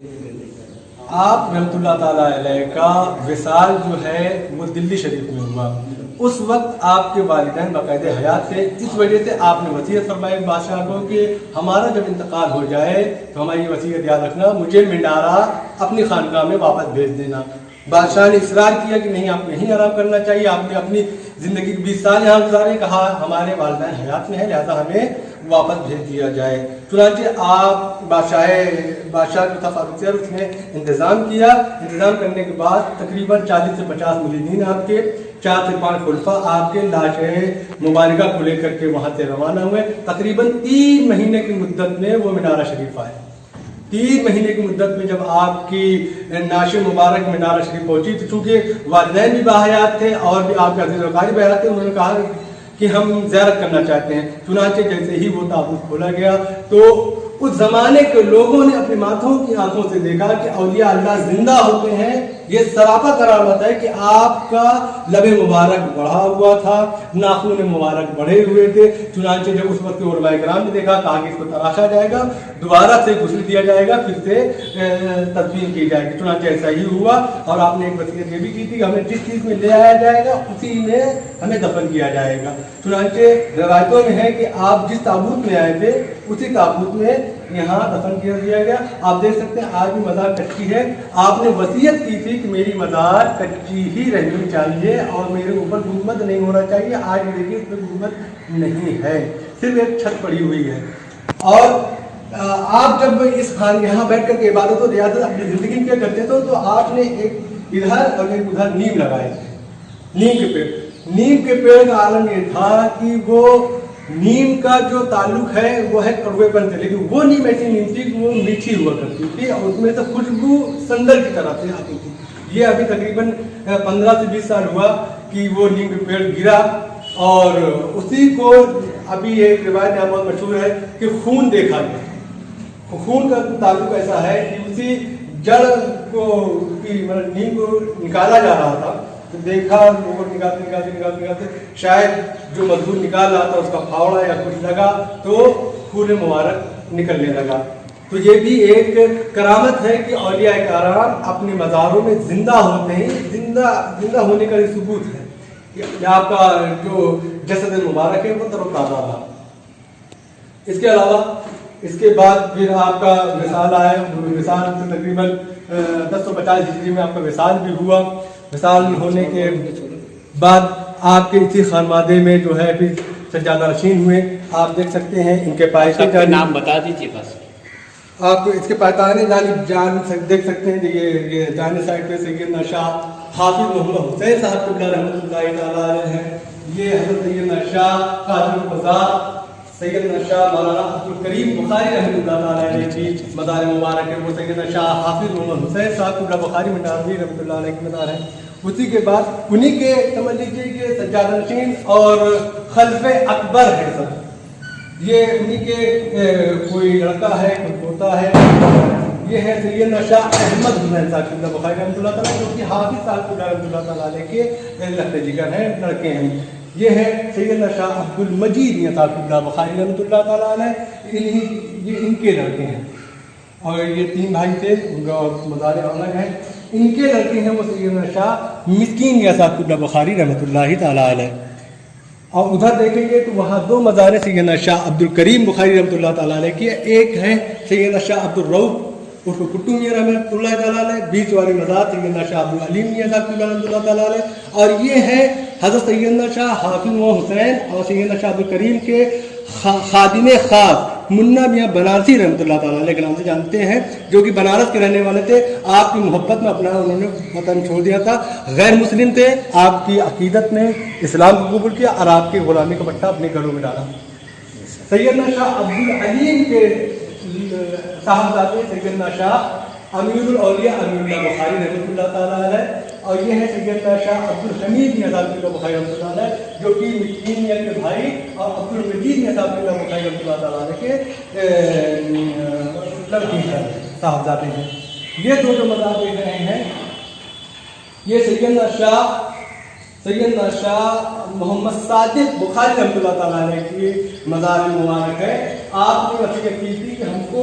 آپ رحمۃ اللہ تعالیٰ علیہ کا وصال جو ہے وہ دلی شریف میں ہوا. اس وقت آپ کے والدین باقاعدہ حیات تھے. اس وجہ سے آپ نے وصیت فرمائی بادشاہ کو کہ ہمارا جب انتقال ہو جائے تو ہماری وصیت یاد رکھنا, مجھے منڈارا اپنی خانقاہ میں واپس بھیج دینا. بادشاہ نے اصرار کیا کہ نہیں, آپ کو یہیں آرام کرنا چاہیے. آپ نے اپنی زندگی کے 20 سال یہاں گزارے, کہا ہمارے والدین حیات میں ہیں لہذا ہمیں واپس بھیج دیا جائے. چنانچہ آپ بادشاہ جو تھا فاروق سیر, اس نے انتظام کیا. انتظام کرنے کے بعد تقریباً 40 سے 50 مریدین آپ کے, 4 سے 5 خلفاء آپ کے لاشیں مبارکہ کو لے کر کے وہاں سے روانہ ہوئے. تقریباً 3 مہینے کی مدت میں وہ منارہ شریف آئے. 3 مہینے کی مدت میں جب آپ کی نعش مبارک منارہ شریف پہنچی تو چونکہ والدین بھی باحیات تھے اور بھی آپ کے عزیز وقاری باحیات تھے, انہوں نے کہا کہ ہم زیارت کرنا چاہتے ہیں. چنانچہ جیسے ہی وہ تابوت کھولا گیا تو اس زمانے کے لوگوں نے اپنی ماتھوں کی آنکھوں سے دیکھا کہ اولیاء اللہ زندہ ہوتے ہیں. یہ سراپا کرامت ہے کہ آپ کا لب مبارک بڑھا ہوا تھا, ناخن مبارک بڑھے ہوئے تھے. چنانچہ جب اس وقت کے علماء کرام نے دیکھا کہا کہ اس کو تراشا جائے گا, دوبارہ سے غسل دیا جائے گا, پھر سے تدفین کی جائے گی. چنانچہ ایسا ہی ہوا. اور آپ نے ایک وصیت یہ بھی کی تھی کہ ہمیں جس چیز میں لے آیا جائے گا اسی میں ہمیں دفن کیا جائے گا. چنانچہ روایتوں میں ہے کہ آپ جس تابوت میں آئے تھے اسی تابوت میں یہاں دفن کیا دیا گیا. آپ دیکھ سکتے ہیں آج بھی مزار کچی ہے. آپ نے وصیت کی تھی کہ میری مزار کچی ہی رہنی چاہیے اور میرے اوپر گنبد نہیں ہونا چاہیے. آج دیکھیے اس پہ گنبد نہیں ہے, صرف ایک چھت پڑی ہوئی ہے. اور آپ جب اس خان یہاں بیٹھ کر کے عبادت و ریاضت اپنی زندگی میں کیا کرتے تھے تو آپ نے ایک ادھر اور ایک ادھر نیم لگائے تھے, نیم کے پیڑ. نیم کے پیڑ کا عالم یہ تھا کہ وہ نیم کا جو تعلق ہے وہ ہے کڑوے پن سے, لیکن وہ نیم ایسی نیم تھی کہ وہ میٹھی ہوا کرتی تھی اور اس میں سے خوشبو سندر کی طرح سے آتی تھی. یہ ابھی تقریباً 15 سے 20 سال ہوا کہ وہ نیم کا پیڑ گرا اور اسی کو ابھی ایک روایت یہاں بہت مشہور ہے کہ خون دیکھا گیا. خون کا تعلق ایسا ہے کہ اسی جڑ کو نیم کو نکالا جا رہا تھا تو دیکھا لوگوں نکالتے شاید جو مزدور نکال رہا تھا اس کا پھاوڑا یا کچھ لگا تو خون مبارک نکلنے لگا. تو یہ بھی ایک کرامت ہے کہ اولیاء کرام اپنے مزاروں میں زندہ ہوتے ہیں. زندہ ہونے کا یہ ثبوت ہے کہ آپ کا جو جسد مبارک ہے وہ تر و تازہ رہا. اس کے علاوہ اس کے بعد پھر آپ کا وصال آیا. وصال سے تقریباً 1050 ہجری میں آپ کا وصال بھی ہوا. وصال ہونے کے بعد آپ کے اسی خانوادے میں جو ہے پھر سجادہ نشین ہوئے. آپ دیکھ سکتے ہیں ان کے پائے کا نام بتا دیجیے بس. آپ اس کے پائتانے جان دیکھ سکتے ہیں. یہ جانے سائڈ پہ سیدنا شاہ حافظ محمد حسین صاحب قبلہ رحمۃ اللہ تعالیٰ علیہ ہیں. یہ حضرت سیدنا شاہ قاضی القضاء سیدنا شاہ مولانا عبدالکریم بخاری رحمۃ اللہ تعالیٰ علیہ کی مزار مبارک ہے. وہ سیدنا شاہ حافظ محمد حسین صاحب قبلہ بخاری مناروی رحمۃ اللہ علیہ کی مزار ہے. اسی کے بعد انہی کے سمجھ لیجیے کہ سجادہ نشین اور خلف اکبر ہے سب. یہ انہی کے کوئی لڑکا ہے کوئی پوتا ہے. یہ ہے سیدنا شاہ احمد حسین صاحب قبلہ بخاری رحمۃ اللہ تعالیٰ جو کہ حافظ صاحب قبلہ رحمۃ اللہ تعالیٰ علیہ کے لخت جگر ہیں, لڑکے ہیں. یہ ہے سیدنا شاہ عبد المجید صاحب قبلہ بخاری رحمۃ اللہ تعالیٰ علیہ, یہ ان کے لڑکے ہیں. اور یہ 3 بھائی تھے, ان کا مزار الگ ہے. ان کے لڑکے ہیں وہ سیدنا شاہ مسکین صاحب قبلہ بخاری رحمۃ اللہ تعالیٰ علیہ. اور ادھر دیکھیں گے تو وہاں 2 مزار سیدنا شاہ عبد الکریم بخاری رحمۃ اللہ تعالیٰ علیہ کی. ایک ہے سیدنا شاہ عبد الرؤف اس کو کٹو میاں رحمۃ اللہ تعالیٰ علیہ. بیچ والی مزار سیدنا شاہ عبد العلیم میاں صاحب رحمۃ اللہ تعالیٰ علیہ. اور یہ ہے حضرت سیدنا شاہ حافظ و حسین اور سیدنا شاہ عبد الکریم کے خادم خاص منا میاں بنارسی رحمۃ اللہ تعالیٰ علیہ کے نام سے جانتے ہیں, جو کہ بنارس کے رہنے والے تھے. آپ کی محبت میں اپنا انہوں نے وطن چھوڑ دیا تھا. غیر مسلم تھے, آپ کی عقیدت میں اسلام کو قبول کیا اور آپ کی غلامی کا پٹا اپنے گھروں میں ڈالا. سیدنا شاہ عبد العلیم کے صاحبزادے سیدنا شاہ امیر الاولیاء امیر اللہ بخاری رحمۃ اللہ تعالیٰ علیہ. اور یہ ہے سیدنا شاہ عبد الحمید صاحب بخاری رحمۃ اللہ علیہ, جو کہ مسکین کے بھائی اور عبد المجید صاحب بخاری رحمۃ اللہ تعالیٰ علیہ کے لڑکی ہیں, صاحبزادے ہیں. یہ 2 جو مزار دیکھ رہے ہیں یہ سیدنا شاہ محمد صادق بخاری رحمۃ اللہ تعالیٰ علیہ کی مزار مبارک ہے. آپ نے وصیت کی تھی کہ ہم کو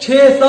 600